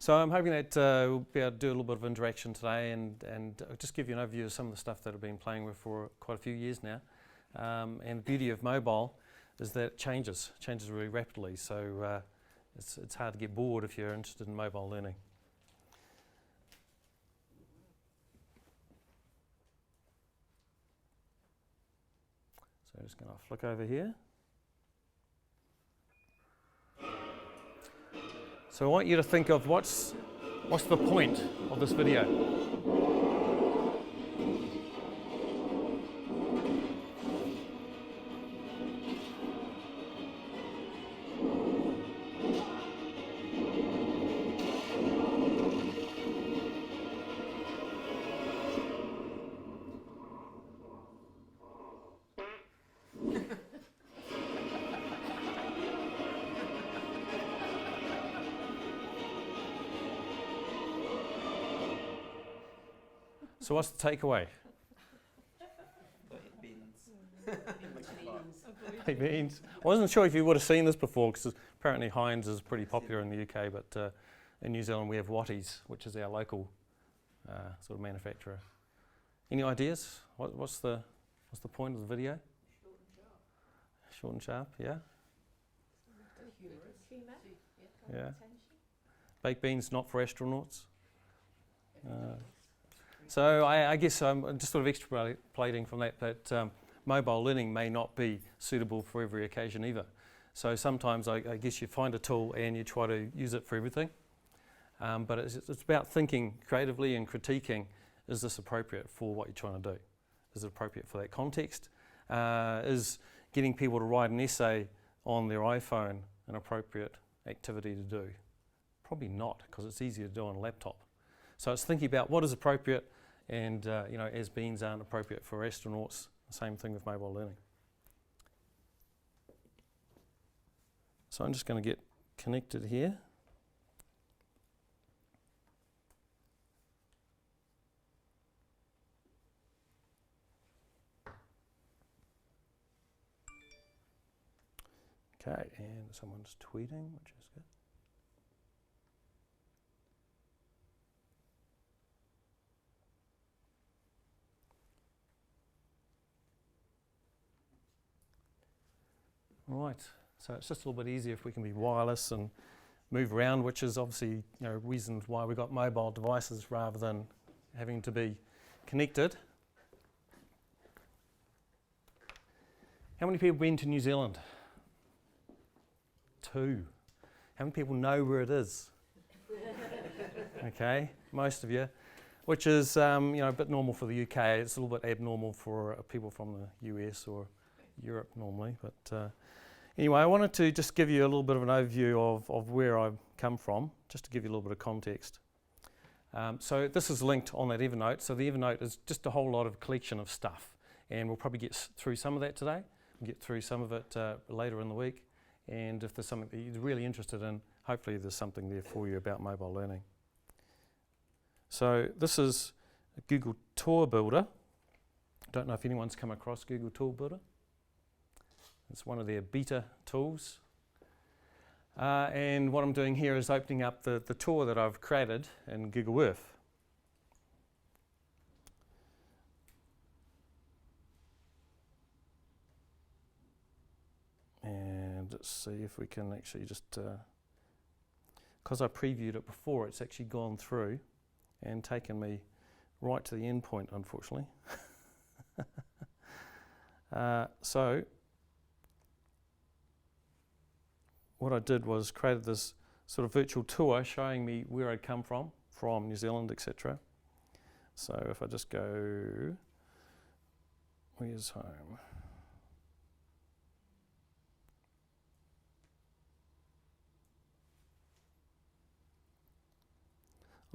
So I'm hoping that we'll be able to do a little bit of interaction today and just give you an overview of some of the stuff that I've been playing with for quite a few years now. And the beauty of mobile is that it changes really rapidly. So it's hard to get bored if you're interested in mobile learning. So I'm just going to flick over here. So I want you to think of what's the point of this video. So what's the takeaway? Baked beans. I wasn't sure if you would have seen this before, because apparently Heinz is pretty popular in the UK, but in New Zealand we have Watties, which is our local sort of manufacturer. Any ideas? What's the point of the video? Short and sharp, yeah. Yeah. Baked beans not for astronauts. So I guess I'm just sort of extrapolating from that mobile learning may not be suitable for every occasion either. So sometimes I guess you find a tool and you try to use it for everything. But it's about thinking creatively and critiquing, is this appropriate for what you're trying to do? Is it appropriate for that context? Is getting people to write an essay on their iPhone an appropriate activity to do? Probably not, because it's easier to do on a laptop. So it's thinking about what is appropriate, and as beans aren't appropriate for astronauts, the same thing with mobile learning. So I'm just going to get connected here. Okay, and someone's tweeting, which is good. Right, so it's just a little bit easier if we can be wireless and move around, which is obviously reasons why we got mobile devices rather than having to be connected. How many people have been to New Zealand? 2. How many people know where it is? Okay, most of you, which is a bit normal for the UK. It's a little bit abnormal for people from the US or Europe normally, but anyway, I wanted to just give you a little bit of an overview of where I've come from, just to give you a little bit of context. So this is linked on that Evernote. So the Evernote is just a whole lot of collection of stuff, and we'll probably get through some of that today, we'll get through some of it later in the week, and if there's something that you're really interested in, hopefully there's something there for you about mobile learning. So this is a Google Tour Builder. Don't know if anyone's come across Google Tour Builder. It's one of their beta tools. And what I'm doing here is opening up the tour that I've created in Google Earth. And let's see if we can actually just, because I previewed it before, it's actually gone through and taken me right to the end point, unfortunately. So what I did was created this sort of virtual tour showing me where I'd come from New Zealand, etc. So if I just go, where's home?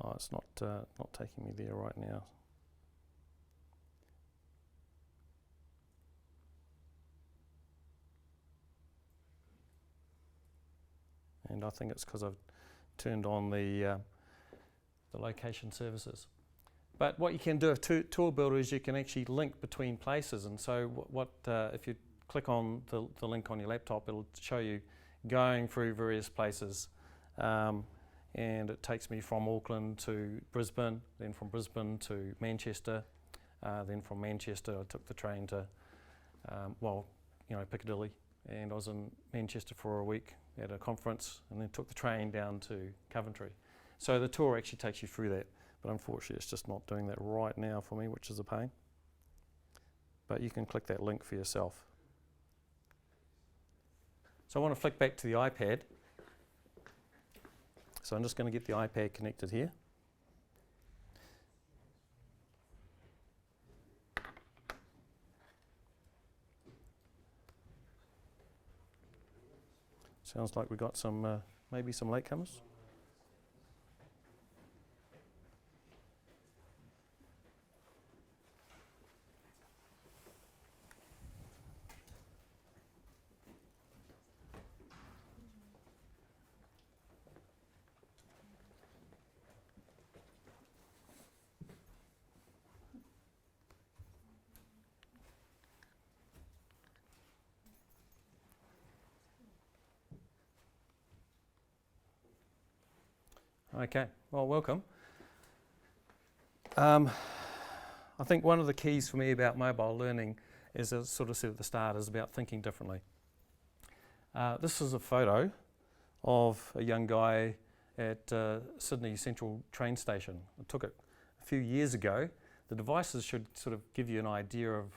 Oh, it's not taking me there right now. And I think it's because I've turned on the location services. But what you can do with Tour Builder is you can actually link between places. And so if you click on the link on your laptop, it'll show you going through various places. and it takes me from Auckland to Brisbane, then from Brisbane to Manchester, then from Manchester I took the train to, Piccadilly, and I was in Manchester for a week at a conference, and then took the train down to Coventry. So the tour actually takes you through that, but unfortunately it's just not doing that right now for me, which is a pain. But you can click that link for yourself. So I want to flick back to the iPad. So I'm just going to get the iPad connected here. Sounds like we got some, maybe some latecomers. Okay, well, welcome. I think one of the keys for me about mobile learning, as I sort of said at the start, is about thinking differently. This is a photo of a young guy at Sydney Central train station. I took it a few years ago. The devices should sort of give you an idea of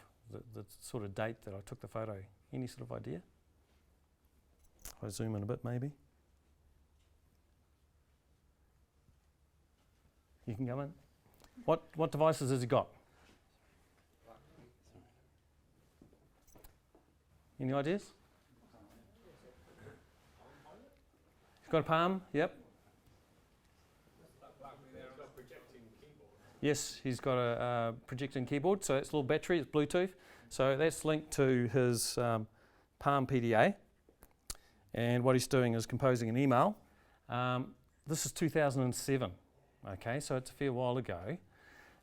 the sort of date that I took the photo. Any sort of idea? If I zoom in a bit, maybe. You can come in. What devices has he got? Any ideas? He's got a Palm, yep. Yes, he's got a projecting keyboard, so it's a little battery, it's Bluetooth. So that's linked to his Palm PDA. And what he's doing is composing an email. This is 2007. Okay, so it's a fair while ago,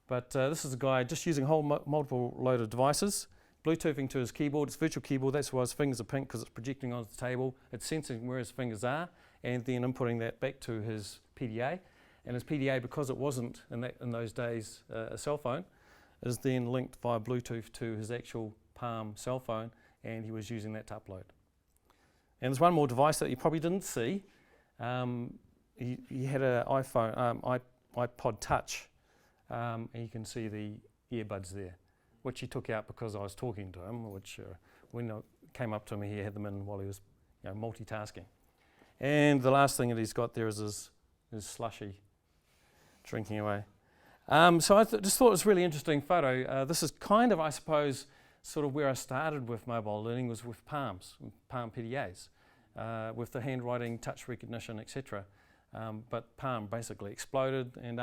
but this is a guy just using a whole multiple load of devices, Bluetoothing to his keyboard. It's virtual keyboard, that's why his fingers are pink, because it's projecting onto the table. It's sensing where his fingers are, and then inputting that back to his PDA. And his PDA, because it wasn't in those days a cell phone, is then linked via Bluetooth to his actual Palm cell phone, and he was using that to upload. And there's one more device that you probably didn't see. He had an iPod Touch, and you can see the earbuds there, which he took out because I was talking to him, which when I came up to him, he had them in while he was multitasking. And the last thing that he's got there is his slushy drinking away. So I just thought it was a really interesting photo. This is kind of, I suppose, sort of where I started with mobile learning, was with Palms, Palm PDAs, with the handwriting, touch recognition, etc. But Palm basically exploded, and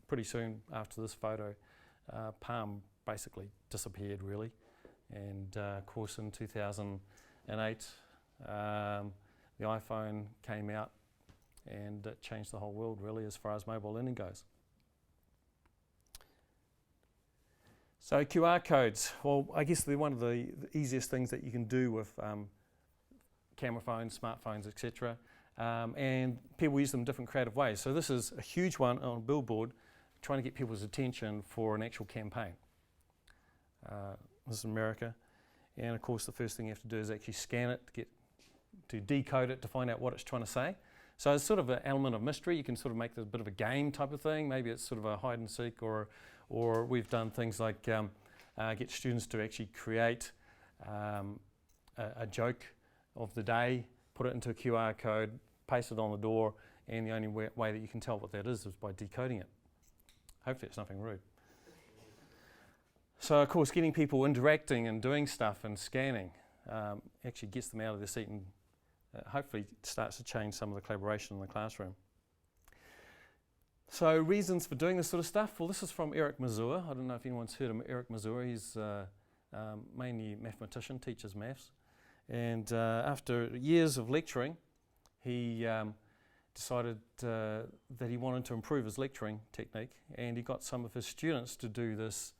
pretty soon after this photo, Palm basically disappeared really. And of course in 2008, the iPhone came out, and it changed the whole world really as far as mobile learning goes. So QR codes, well, I guess they're one of the easiest things that you can do with camera phones, smartphones, etc. And people use them in different creative ways. So this is a huge one on a billboard, trying to get people's attention for an actual campaign. This is America. And of course the first thing you have to do is actually scan it, to decode it, to find out what it's trying to say. So it's sort of an element of mystery. You can sort of make this a bit of a game type of thing. Maybe it's sort of a hide and seek, or we've done things like get students to actually create a joke of the day, put it into a QR code, paste it on the door, and the only way that you can tell what that is by decoding it. Hopefully it's nothing rude. So of course getting people interacting and doing stuff and scanning actually gets them out of their seat, and hopefully starts to change some of the collaboration in the classroom. So reasons for doing this sort of stuff, well, this is from Eric Mazur. I don't know if anyone's heard of Eric Mazur. He's mainly a mathematician, teaches maths. And after years of lecturing, he decided that he wanted to improve his lecturing technique, and he got some of his students to do this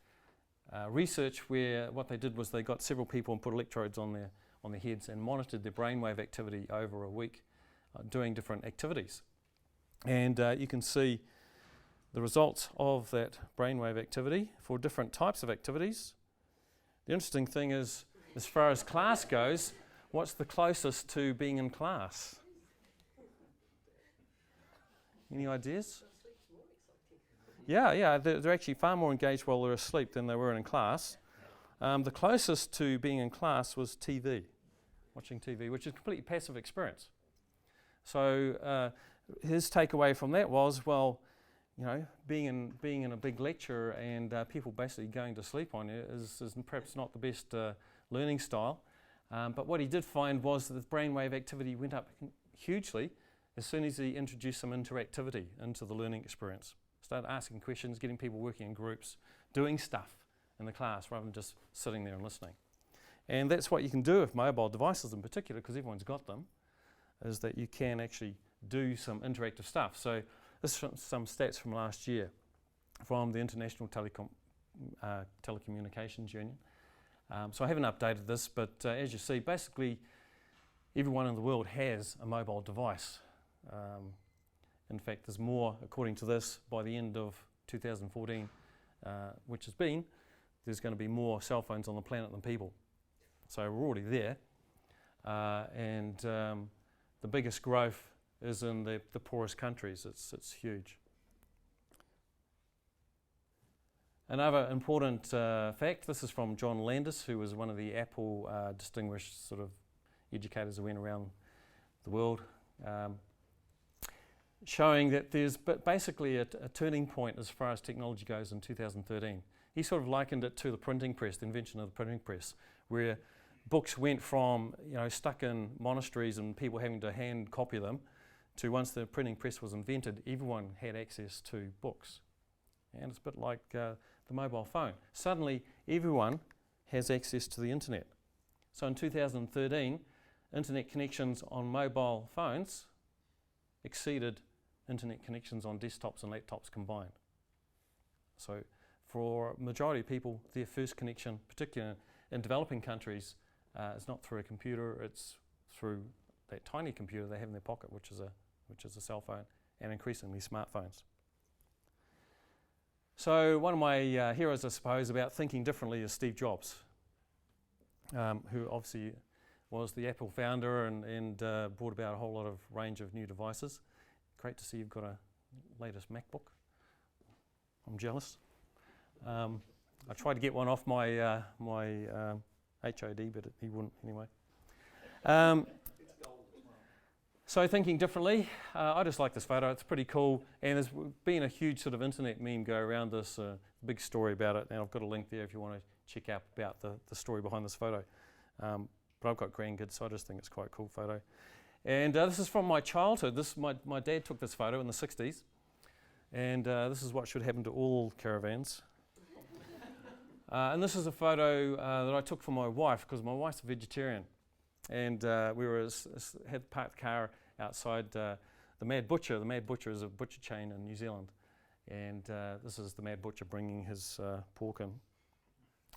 research where what they did was they got several people and put electrodes on their heads and monitored their brainwave activity over a week doing different activities. And you can see the results of that brainwave activity for different types of activities. The interesting thing is, as far as class goes, what's the closest to being in class? Any ideas? Yeah, they're actually far more engaged while they're asleep than they were in class. The closest to being in class was TV, watching TV, which is a completely passive experience. So his takeaway from that was, well, you know, being in a big lecture and people basically going to sleep on you is perhaps not the best learning style. But what he did find was that the brainwave activity went up hugely as soon as he introduced some interactivity into the learning experience. Started asking questions, getting people working in groups, doing stuff in the class rather than just sitting there and listening. And that's what you can do with mobile devices in particular, because everyone's got them, is that you can actually do some interactive stuff. So this is some stats from last year from the International Telecommunications Union. So I haven't updated this, but as you see, basically everyone in the world has a mobile device. In fact, there's more, according to this, by the end of 2014, which has been, there's going to be more cell phones on the planet than people. So we're already there. And the biggest growth is in the poorest countries. It's huge. Another important fact, this is from John Landis, who was one of the Apple distinguished sort of educators who went around the world, showing that there's basically a turning point as far as technology goes in 2013. He sort of likened it to the printing press, the invention of the printing press, where books went from, you know, stuck in monasteries and people having to hand copy them, to once the printing press was invented, everyone had access to books. And it's a bit like the mobile phone. Suddenly, everyone has access to the internet. So in 2013, internet connections on mobile phones exceeded internet connections on desktops and laptops combined. So for a majority of people, their first connection, particularly in developing countries, is not through a computer, it's through that tiny computer they have in their pocket, which is a cell phone, and increasingly smartphones. So one of my heroes, I suppose, about thinking differently is Steve Jobs, who obviously was the Apple founder and brought about a whole lot of range of new devices. Great to see you've got a latest MacBook. I'm jealous. I tried to get one off my HOD, but he wouldn't anyway. So thinking differently, I just like this photo. It's pretty cool, and there's been a huge sort of internet meme go around this, big story about it, and I've got a link there if you want to check out about the story behind this photo. But I've got grandkids, so I just think it's quite a cool photo. And this is from my childhood. My dad took this photo in the 60s, and this is what should happen to all caravans. And this is a photo that I took for my wife, because my wife's a vegetarian. And we had parked the car outside the Mad Butcher. The Mad Butcher is a butcher chain in New Zealand. And this is the Mad Butcher bringing his pork in.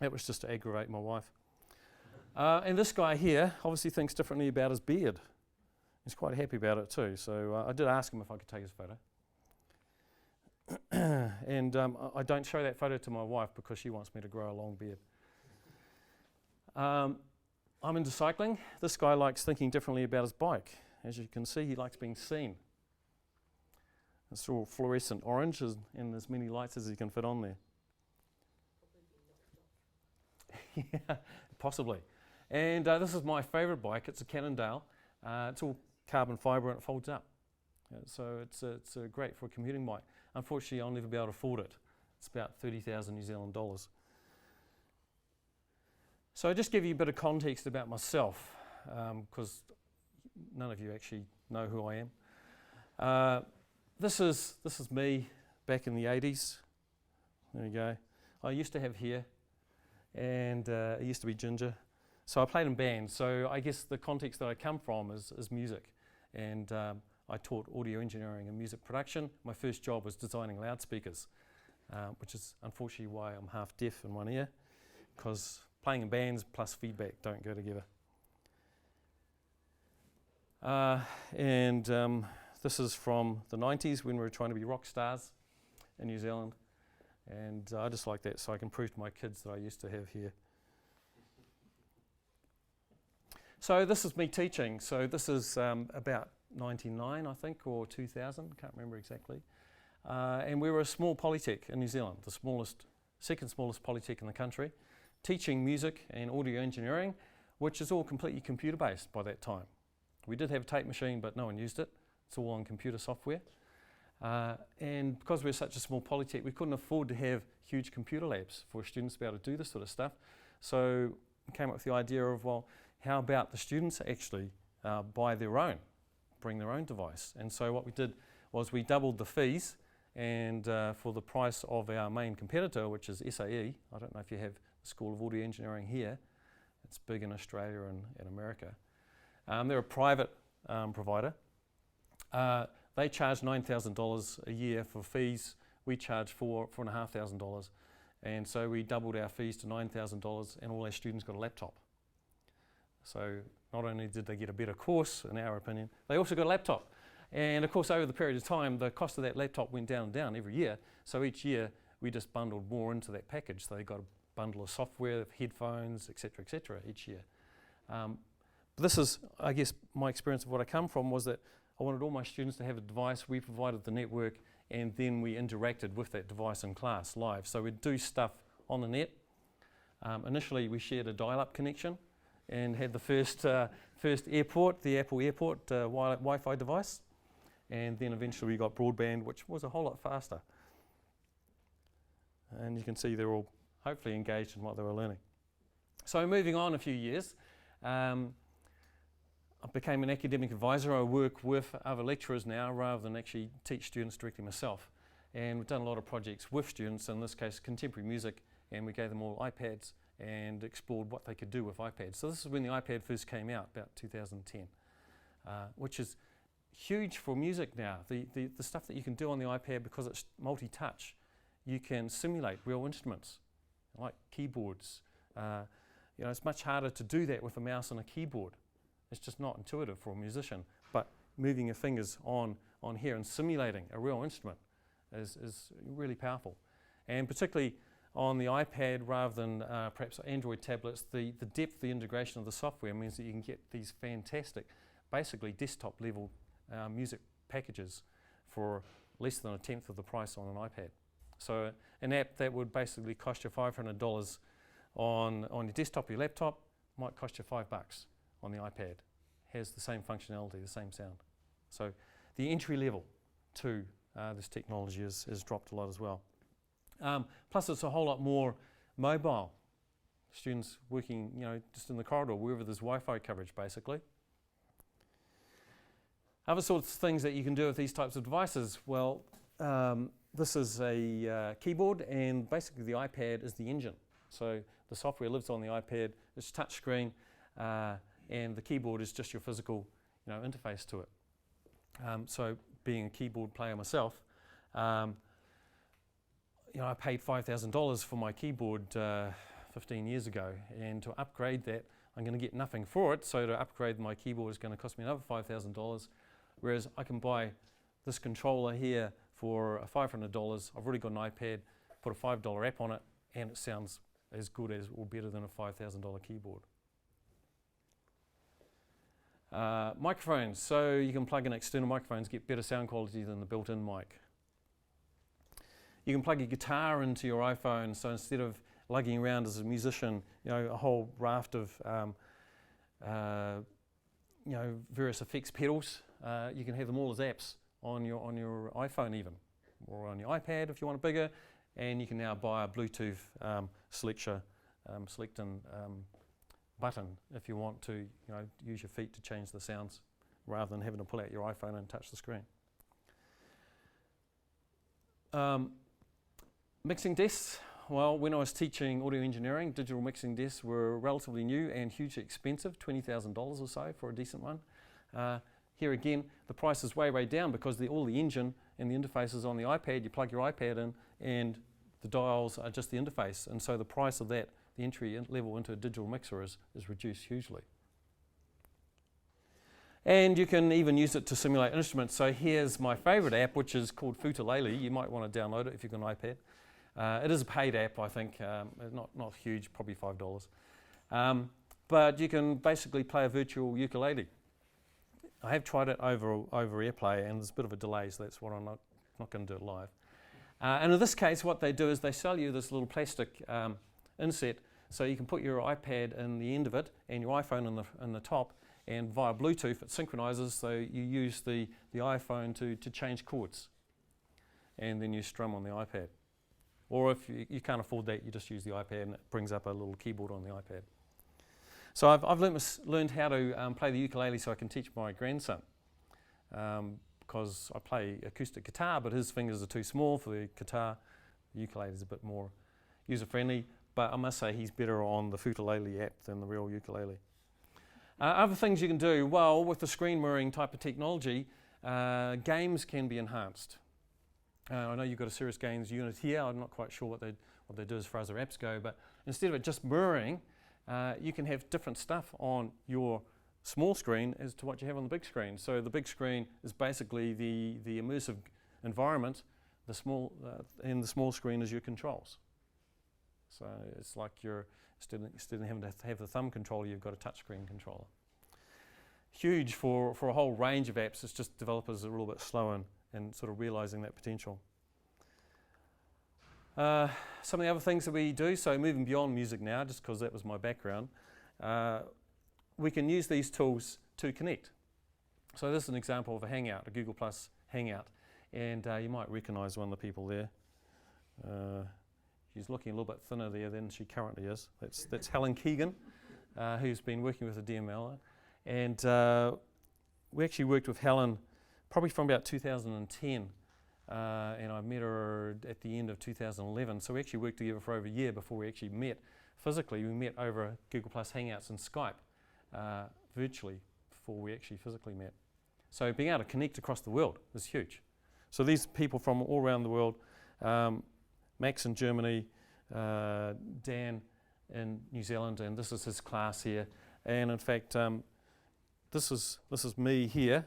That was just to aggravate my wife. And this guy here obviously thinks differently about his beard. He's quite happy about it too. So I did ask him if I could take his photo. And I don't show that photo to my wife because she wants me to grow a long beard. I'm into cycling. This guy likes thinking differently about his bike. As you can see, he likes being seen. It's all fluorescent orange and as many lights as he can fit on there. Yeah, possibly. And this is my favourite bike. It's a Cannondale. It's all carbon fibre and it folds up. So it's great for a commuting bike. Unfortunately, I'll never be able to afford it. It's about 30,000 New Zealand dollars. So I'll just give you a bit of context about myself, because none of you actually know who I am. This is me back in the 80s. There you go. I used to have hair, and I used to be ginger. So I played in bands. So I guess the context that I come from is music. And I taught audio engineering and music production. My first job was designing loudspeakers, which is unfortunately why I'm half deaf in one ear, because playing in bands plus feedback don't go together. And This is from the 90s when we were trying to be rock stars in New Zealand. And I just like that so I can prove to my kids that I used to have hair. So this is me teaching. So this is about 99, I think, or 2000, can't remember exactly. And we were a small polytech in New Zealand, the smallest, second smallest polytech in the country, teaching music and audio engineering, which is all completely computer-based by that time. We did have a tape machine, but no one used it. It's all on computer software. And because we're such a small polytech, we couldn't afford to have huge computer labs for students to be able to do this sort of stuff. So we came up with the idea of, well, how about the students actually buy their own, bring their own device? And so what we did was we doubled the fees, and for the price of our main competitor, which is SAE. I don't know if you have the School of Audio Engineering here. It's big in Australia and America. They're a private provider. They charge $9,000 a year for fees. We charge $4,500. And so we doubled our fees to $9,000, and all our students got a laptop. So not only did they get a better course, in our opinion, they also got a laptop. And of course, over the period of time, the cost of that laptop went down and down every year. So each year, we just bundled more into that package. So they got a bundle of software, headphones, et cetera, each year. This is, I guess, my experience of what I come from was that I wanted all my students to have a device. We provided the network, and then we interacted with that device in class live. So we'd do stuff on the net. Initially, we shared a dial-up connection and had the first airport, the Apple Airport Wi-Fi device. And then eventually we got broadband, which was a whole lot faster. And you can see they're all hopefully engaged in what they were learning. So moving on a few years, I became an academic advisor. I work with other lecturers now rather than actually teach students directly myself. And we've done a lot of projects with students, in this case contemporary music, and we gave them all iPads and explored what they could do with iPads. So this is when the iPad first came out, about 2010, which is huge for music now. The stuff that you can do on the iPad, because it's multi-touch, you can simulate real instruments like keyboards. It's much harder to do that with a mouse and a keyboard. It's just not intuitive for a musician. But moving your fingers on here and simulating a real instrument is really powerful. And particularly on the iPad rather than perhaps Android tablets, the depth, the integration of the software means that you can get these fantastic, basically desktop level music packages for less than a tenth of the price on an iPad. So an app that would basically cost you $500 on your desktop or your laptop might cost you $5 on the iPad. Has the same functionality, the same sound. So the entry level to this technology has dropped a lot as well. Plus it's a whole lot more mobile. Students working, just in the corridor, wherever there's Wi-Fi coverage basically. Other sorts of things that you can do with these types of devices, well, this is a keyboard, and basically the iPad is the engine. So the software lives on the iPad, it's touch screen, and the keyboard is just your physical interface to it. So being a keyboard player myself, I paid $5,000 for my keyboard 15 years ago, and to upgrade that, I'm going to get nothing for it, so to upgrade my keyboard is going to cost me another $5,000. Whereas I can buy this controller here for $500. I've already got an iPad, put a $5 app on it, and it sounds as good as or better than a $5,000 keyboard. Microphones. So you can plug in external microphones, get better sound quality than the built-in mic. You can plug your guitar into your iPhone, so instead of lugging around as a musician, a whole raft of various effects pedals, you can have them all as apps on your iPhone even, or on your iPad if you want it bigger, and you can now buy a Bluetooth select and button if you want to use your feet to change the sounds rather than having to pull out your iPhone and touch the screen. Mixing desks. Well, when I was teaching audio engineering, digital mixing desks were relatively new and hugely expensive, $20,000 or so for a decent one. Here again, the price is way, way down because all the engine and the interface is on the iPad. You plug your iPad in and the dials are just the interface. And so the price of that, the entry level into a digital mixer is reduced hugely. And you can even use it to simulate instruments. So here's my favorite app, which is called Futalele. You might want to download it if you've got an iPad. It is a paid app, I think. Not huge, probably $5. But you can basically play a virtual ukulele. I have tried it over AirPlay, and there's a bit of a delay, so that's what I'm not going to do it live. And in this case, what they do is they sell you this little plastic inset, so you can put your iPad in the end of it and your iPhone in the top, and via Bluetooth it synchronizes, so you use the iPhone to change chords, and then you strum on the iPad. Or if you can't afford that, you just use the iPad and it brings up a little keyboard on the iPad. So I've learned how to play the ukulele so I can teach my grandson, because I play acoustic guitar, but his fingers are too small for the guitar. The ukulele is a bit more user-friendly, but I must say he's better on the Futalele app than the real ukulele. Other things you can do, well, with the screen mirroring type of technology, games can be enhanced. I know you've got a serious games unit here. I'm not quite sure what they do as far as their apps go, but instead of it just mirroring, you can have different stuff on your small screen as to what you have on the big screen. So the big screen is basically the immersive environment. And the small screen is your controls. So it's like instead of having to have the thumb controller, you've got a touchscreen controller. Huge for a whole range of apps. It's just developers are a little bit slow in sort of realizing that potential. Some of the other things that we do, so moving beyond music now, just because that was my background, we can use these tools to connect. So this is an example of a Hangout, a Google Plus Hangout, and you might recognize one of the people there. She's looking a little bit thinner there than she currently is. That's Helen Keegan, who's been working with the DML. And we actually worked with Helen probably from about 2010. And I met her at the end of 2011. So we actually worked together for over a year before we actually met physically. We met over Google Plus Hangouts and Skype virtually before we actually physically met. So being able to connect across the world is huge. So these people from all around the world, Max in Germany, Dan in New Zealand, and this is his class here. And in fact, this is me here.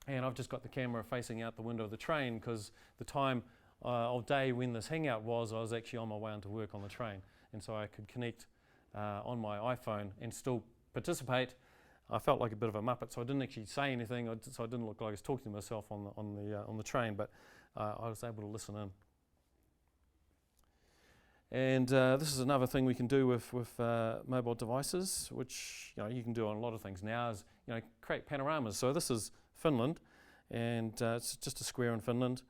And I've just got the camera facing out the window of the train because the time of day when this hangout was, I was actually on my way into work on the train. And so I could connect on my iPhone and still participate. I felt like a bit of a muppet, so I didn't actually say anything, so I didn't look like I was talking to myself on the train, but I was able to listen in. And this is another thing we can do with mobile devices, which you can do on a lot of things now, is create panoramas. So this is Finland, and it's just a square in Finland.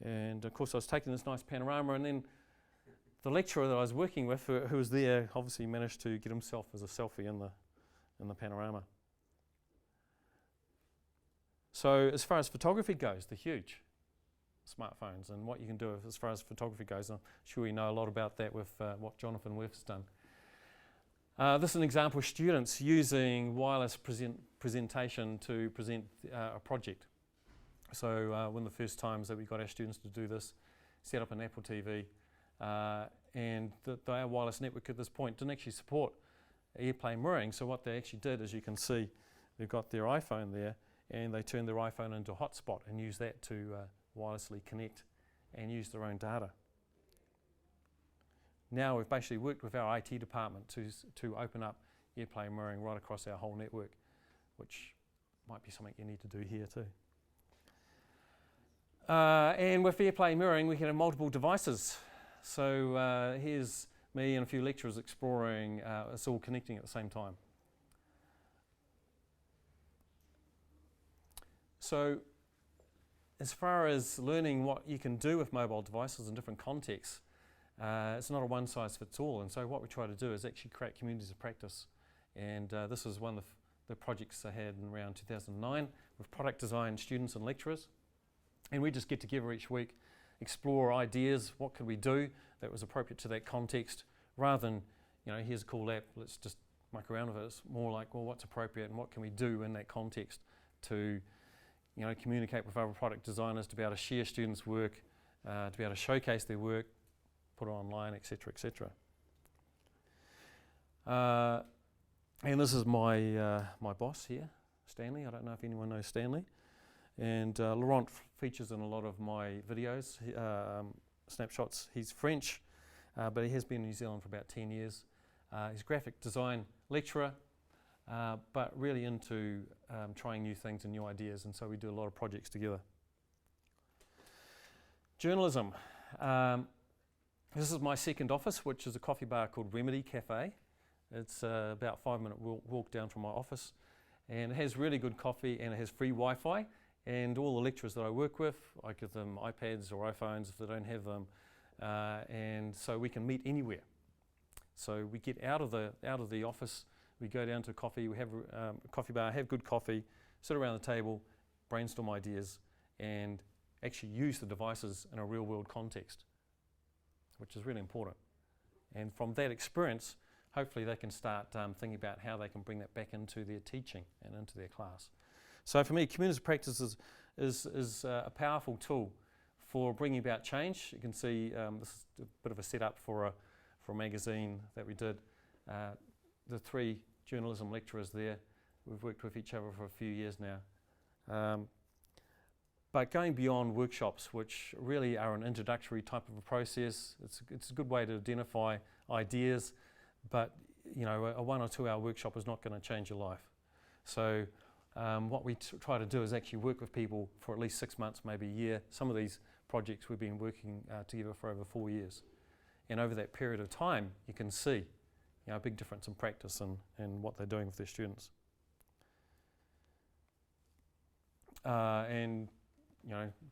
And of course I was taking this nice panorama, and then the lecturer that I was working with, who was there, obviously managed to get himself as a selfie in the panorama. So as far as photography goes, they're huge, smartphones, and what you can do as far as photography goes. I'm sure you know a lot about that with what Jonathan Worth's done. This is an example of students using wireless presentation to present a project. So one of the first times that we got our students to do this, set up an Apple TV, and our wireless network at this point didn't actually support AirPlay mirroring. So what they actually did, as you can see, they've got their iPhone there, and they turned their iPhone into a hotspot and used that to wirelessly connect and use their own data. Now we've basically worked with our IT department to open up AirPlay mirroring right across our whole network, which might be something you need to do here too. And with AirPlay mirroring, we can have multiple devices. So here's me and a few lecturers exploring us all connecting at the same time. So as far as learning what you can do with mobile devices in different contexts, it's not a one-size-fits-all. And so what we try to do is actually create communities of practice. And this is one of the projects I had in around 2009 with product design students and lecturers. And we just get together each week, explore ideas, what could we do that was appropriate to that context, rather than, here's a cool app, let's just muck around with it. It's more like, well, what's appropriate and what can we do in that context to communicate with other product designers, to be able to share students' work, to be able to showcase their work, put it online, etc., etc. And this is my boss here, Stanley. I don't know if anyone knows Stanley. And Laurent features in a lot of my videos, snapshots. He's French, but he has been in New Zealand for about 10 years. He's a graphic design lecturer, but really into trying new things and new ideas, and so we do a lot of projects together. Journalism. This is my second office, which is a coffee bar called Remedy Cafe. It's about a 5-minute walk down from my office, and it has really good coffee and it has free Wi-Fi. And all the lecturers that I work with, I give them iPads or iPhones if they don't have them, and so we can meet anywhere. So we get out of the office, we go down to coffee, we have a coffee bar, have good coffee, sit around the table, brainstorm ideas, and actually use the devices in a real-world context, which is really important. And from that experience, hopefully they can start thinking about how they can bring that back into their teaching and into their class. So for me, community practice is a powerful tool for bringing about change. You can see this is a bit of a setup for a magazine that we did. The 3 journalism lecturers there, we've worked with each other for a few years now. But going beyond workshops, which really are an introductory type of a process, it's a good way to identify ideas, but you know, a 1 or 2 hour workshop is not going to change your life. So what we try to do is actually work with people for at least 6 months, maybe a year. Some of these projects we've been working together for over 4 years. And over that period of time, you can see a big difference in practice and what they're doing with their students. And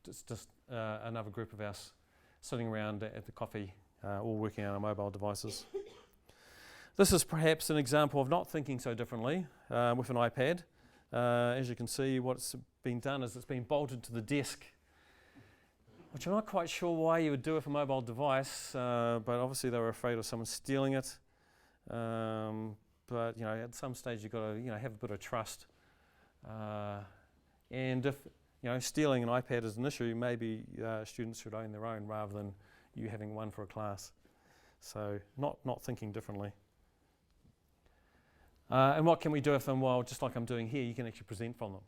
just another group of us sitting around at the coffee, all working on our mobile devices. This is perhaps an example of not thinking so differently with an iPad. As you can see, what's been done is it's been bolted to the desk, which I'm not quite sure why you would do with a mobile device, but obviously they were afraid of someone stealing it. But at some stage you've got to have a bit of trust. And if stealing an iPad is an issue, maybe students should own their own rather than you having one for a class. So not thinking differently. And what can we do with them? Well, just like I'm doing here, you can actually present from them.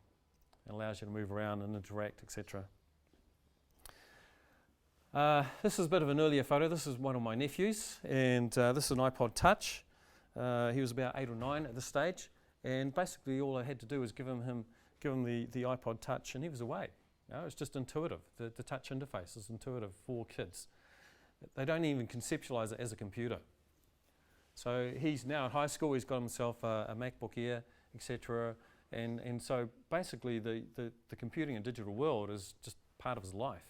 It allows you to move around and interact, etc. This is a bit of an earlier photo. This is one of my nephews, and this is an iPod Touch. He was about 8 or 9 at this stage, and basically all I had to do was give him the iPod Touch, and he was away. It's just intuitive. The touch interface is intuitive for kids. They don't even conceptualize it as a computer. So he's now at high school. He's got himself a MacBook Air, etc. And so basically the computing and digital world is just part of his life.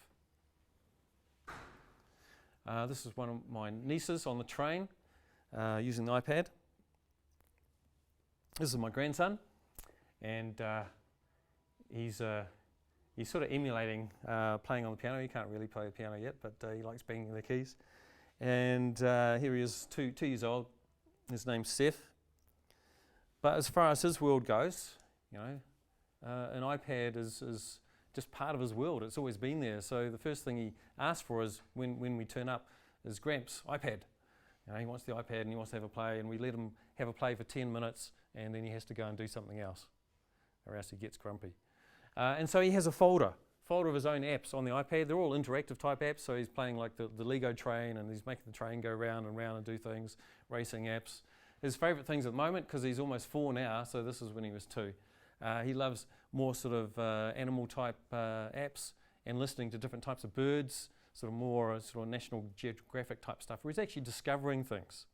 This is one of my nieces on the train using the iPad. This is my grandson, and he's sort of emulating playing on the piano. He can't really play the piano yet, but he likes banging the keys. And here he is, 2 years old. His name's Seth. But as far as his world goes, an iPad is just part of his world. It's always been there. So the first thing he asks for is when we turn up is Gramps, iPad. He wants the iPad and he wants to have a play, and we let him have a play for 10 minutes, and then he has to go and do something else, or else he gets grumpy. And so he has a folder of his own apps on the iPad. They're all interactive type apps, so he's playing like the Lego train, and he's making the train go round and round and do things, racing apps. His favourite things at the moment, because he's almost 4 now, so this is when he was 2. He loves more sort of animal type apps and listening to different types of birds, sort of more sort of National Geographic type stuff, where he's actually discovering things.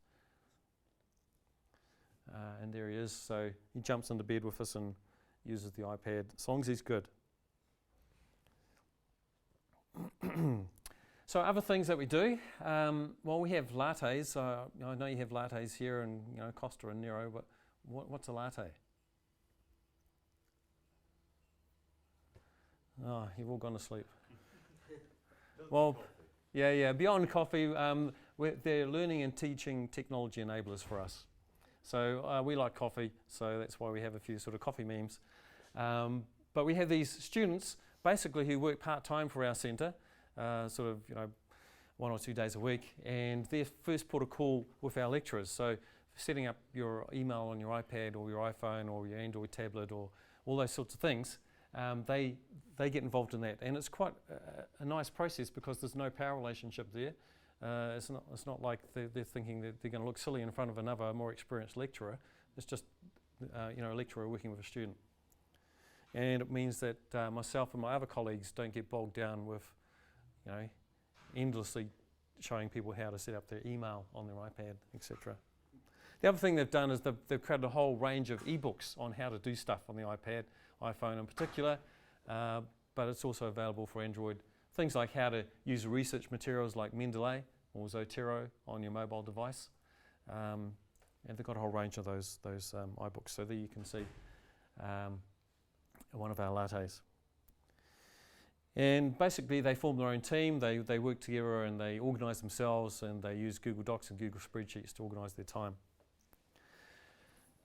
And there he is, so he jumps into bed with us and uses the iPad, as long as he's good. So other things that we do, well, we have lattes. I know you have lattes here, and Costa and Nero, but what's a latte? Oh, you've all gone to sleep. Well, yeah. Beyond coffee, they're learning and teaching technology enablers for us. So we like coffee, so that's why we have a few sort of coffee memes. But we have these students basically who work part-time for our centre, sort of 1 or 2 days a week, and their first port of call with our lecturers. So setting up your email on your iPad or your iPhone or your Android tablet or all those sorts of things, they get involved in that. And it's quite a nice process because there's no power relationship there. It's not like they're thinking that they're going to look silly in front of another more experienced lecturer. It's just a lecturer working with a student. And it means that myself and my other colleagues don't get bogged down with endlessly showing people how to set up their email on their iPad, etc. The other thing they've done is they've created a whole range of ebooks on how to do stuff on the iPad, iPhone in particular, but it's also available for Android. Things like how to use research materials like Mendeley or Zotero on your mobile device. And they've got a whole range of those iBooks. So there you can see one of our lattes. And basically they form their own team, they work together and they organise themselves, and they use Google Docs and Google Spreadsheets to organise their time.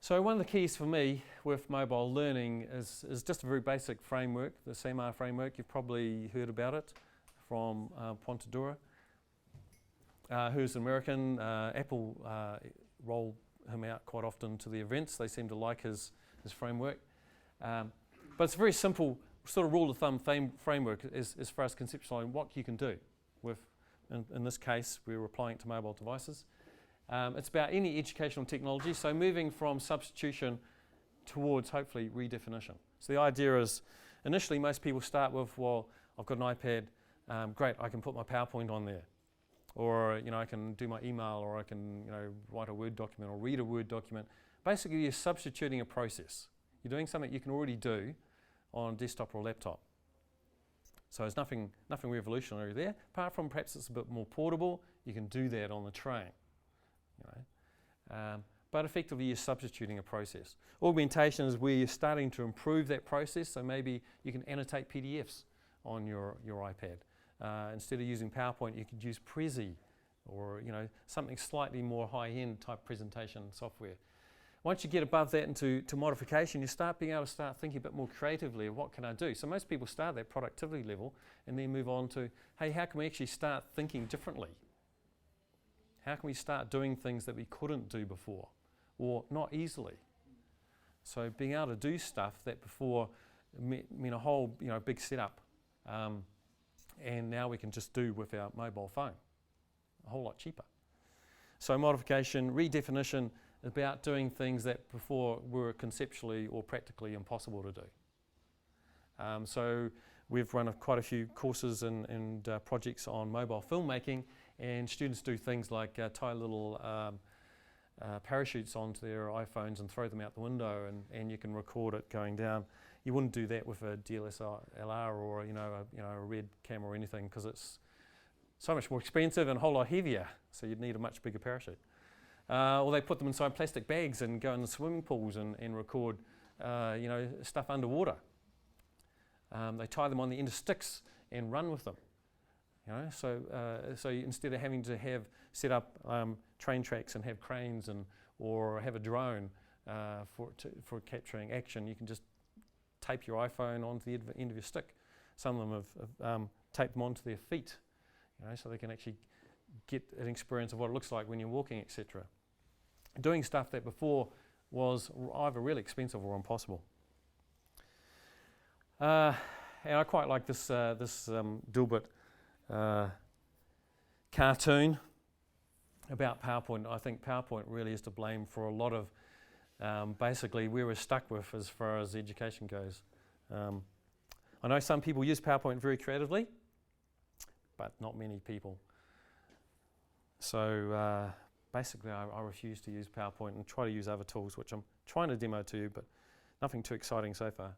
So one of the keys for me with mobile learning is just a very basic framework, the CMAR framework. You've probably heard about it from Pontadura, who's an American. Apple roll him out quite often to the events. They seem to like his framework. But it's a very simple sort of rule of thumb framework as far as conceptualizing what you can do with, in this case, we're applying it to mobile devices. It's about any educational technology, so moving from substitution towards hopefully redefinition. So the idea is, initially most people start with, well, I've got an iPad, great, I can put my PowerPoint on there. Or I can do my email, or I can write a Word document or read a Word document. Basically you're substituting a process. You're doing something you can already do on a desktop or a laptop. So there's nothing revolutionary there, apart from perhaps it's a bit more portable. You can do that on the train. But effectively you're substituting a process. Augmentation is where you're starting to improve that process, so maybe you can annotate PDFs on your iPad. Instead of using PowerPoint, you could use Prezi, or something slightly more high-end type presentation software. Once you get above that into modification, you start being able to start thinking a bit more creatively of what can I do. So most people start at that productivity level and then move on to, hey, how can we actually start thinking differently? How can we start doing things that we couldn't do before, or not easily? So being able to do stuff that before meant a whole big setup, and now we can just do with our mobile phone, a whole lot cheaper. So modification, redefinition, about doing things that before were conceptually or practically impossible to do. So we've run quite a few courses and projects on mobile filmmaking, and students do things like tie little parachutes onto their iPhones and throw them out the window, and you can record it going down. You wouldn't do that with a DSLR or a red camera or anything, because it's so much more expensive and a whole lot heavier, so you'd need a much bigger parachute. Or they put them inside plastic bags and go in the swimming pools and record stuff underwater. They tie them on the end of sticks and run with them. So instead of having to have set up train tracks and have cranes or have a drone for capturing action, you can just tape your iPhone onto the end of your stick. Some of them have taped them onto their feet, so they can actually get an experience of what it looks like when you're walking, etc. Doing stuff that before was either really expensive or impossible. And I quite like this Dilbert cartoon about PowerPoint. I think PowerPoint really is to blame for a lot of basically where we're stuck with as far as education goes. I know some people use PowerPoint very creatively, but not many people. So basically I refuse to use PowerPoint and try to use other tools, which I'm trying to demo to you, but nothing too exciting so far.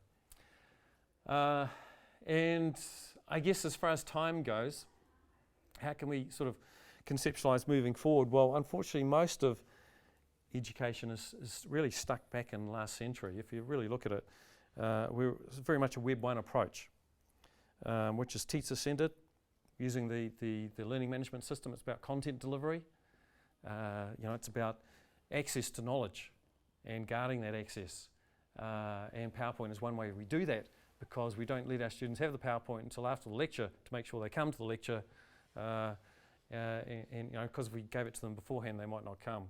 And I guess as far as time goes, how can we sort of conceptualize moving forward? Well, unfortunately, most of education is really stuck back in the last century. If you really look at it, we're very much a Web 1 approach, which is teacher-centered, using the learning management system. It's about content delivery. It's about access to knowledge and guarding that access. And PowerPoint is one way we do that, because we don't let our students have the PowerPoint until after the lecture to make sure they come to the lecture. And because if we gave it to them beforehand, they might not come.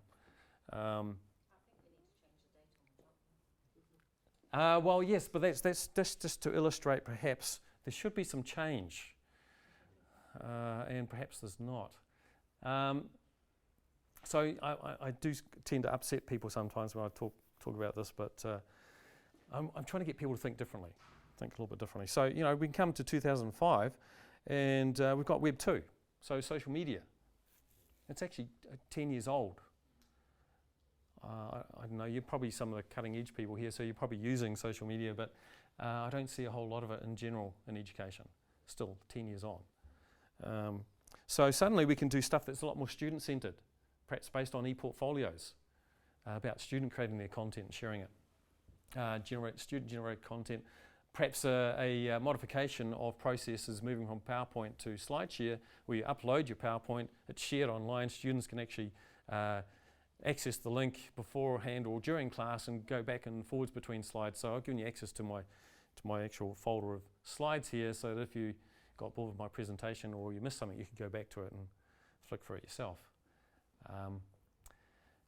Well, yes, but that's just to illustrate perhaps there should be some change, and perhaps there's not. So I do tend to upset people sometimes when I talk about this, but I'm trying to get people to think differently, think a little bit differently. So, you know, we can come to 2005 and we've got Web 2, so social media. It's actually 10 years old. I don't know, you're probably some of the cutting edge people here, so you're probably using social media, but I don't see a whole lot of it in general in education, still 10 years on. So suddenly we can do stuff that's a lot more student-centered, perhaps based on e-portfolios, about student creating their content and sharing it. Student-generated content, perhaps a modification of processes moving from PowerPoint to SlideShare, where you upload your PowerPoint, it's shared online, students can actually access the link beforehand or during class and go back and forwards between slides. So I've given you access to my actual folder of slides here, so that if you got bored with my presentation or you missed something, you could go back to it and flick through it yourself.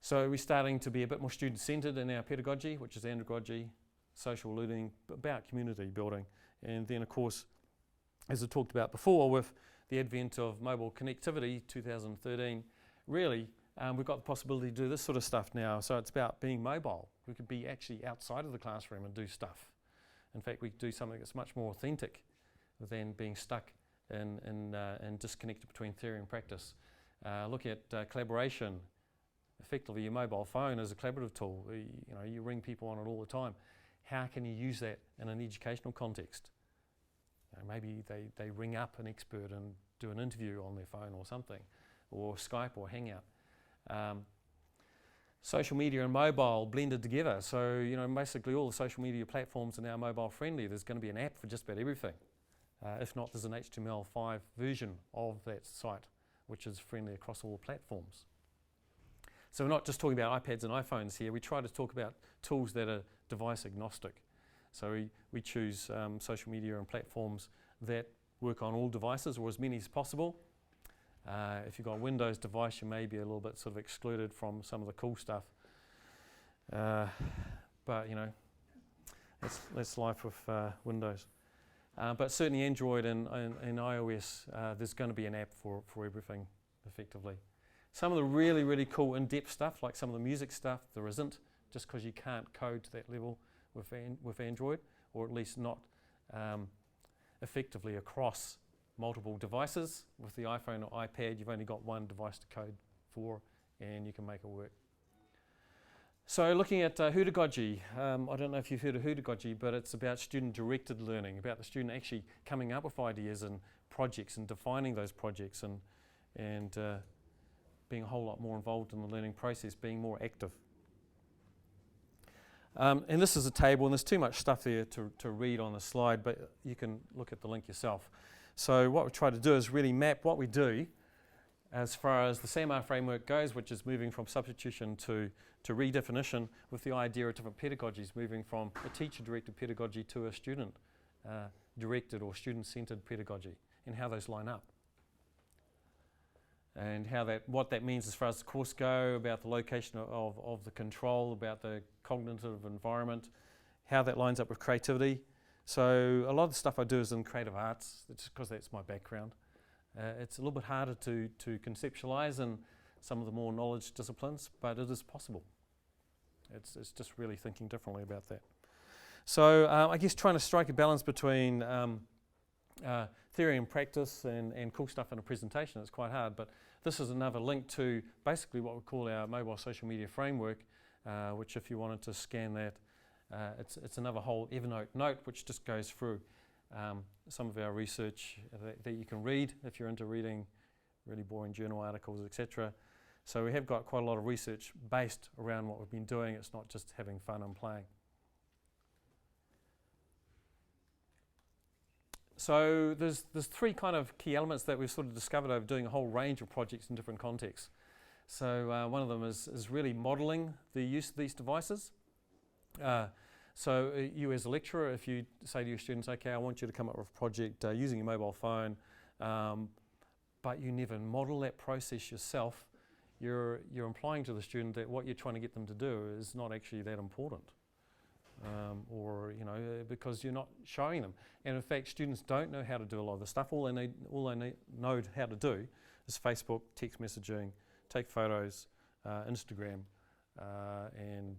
So we're starting to be a bit more student-centered in our pedagogy, which is andragogy, social learning, about community building. And then, of course, as I talked about before, with the advent of mobile connectivity, 2013, really, we've got the possibility to do this sort of stuff now. So it's about being mobile. We could be actually outside of the classroom and do stuff. In fact, we could do something that's much more authentic than being stuck and disconnected between theory and practice. Look at collaboration. Effectively, your mobile phone is a collaborative tool. You ring people on it all the time. How can you use that in an educational context? Maybe they ring up an expert and do an interview on their phone or something, or Skype or Hangout. Social media and mobile blended together. So, basically all the social media platforms are now mobile friendly. There's going to be an app for just about everything. If not, there's an HTML5 version of that site, which is friendly across all platforms. So we're not just talking about iPads and iPhones here. We try to talk about tools that are device agnostic. So we choose social media and platforms that work on all devices, or as many as possible. If you've got a Windows device, you may be a little bit sort of excluded from some of the cool stuff. But that's life with Windows. But certainly Android and iOS, there's going to be an app for everything, effectively. Some of the really, really cool in-depth stuff, like some of the music stuff, there isn't, just because you can't code to that level with Android, or at least not effectively across multiple devices. With the iPhone or iPad, you've only got one device to code for, and you can make it work. So looking at pedagogy, I don't know if you've heard of pedagogy, but it's about student-directed learning, about the student actually coming up with ideas and projects and defining those projects and being a whole lot more involved in the learning process, being more active. And this is a table, and there's too much stuff there to read on the slide, but you can look at the link yourself. So what we try to do is really map what we do as far as the SAMR framework goes, which is moving from substitution to redefinition, with the idea of different pedagogies, moving from a teacher-directed pedagogy to a student-directed or student-centered pedagogy, and how those line up. And what that means as far as the course go, about the location of the control, about the cognitive environment, how that lines up with creativity. So a lot of the stuff I do is in creative arts, just because that's my background. It's a little bit harder to conceptualize in some of the more knowledge disciplines, but it is possible. It's just really thinking differently about that. So I guess trying to strike a balance between theory and practice and cool stuff in a presentation is quite hard, but this is another link to basically what we call our mobile social media framework, which if you wanted to scan that, it's another whole Evernote note which just goes through some of our research that you can read if you're into reading really boring journal articles, etc. So we have got quite a lot of research based around what we've been doing. It's not just having fun and playing. So there's three kind of key elements that we've sort of discovered over doing a whole range of projects in different contexts. So one of them is really modelling the use of these devices. So you as a lecturer, if you say to your students, okay, I want you to come up with a project using your mobile phone, but you never model that process yourself, you're implying to the student that what you're trying to get them to do is not actually that important. or because you're not showing them. And in fact, students don't know how to do a lot of the stuff. All they know how to do is Facebook, text messaging, take photos, Instagram, and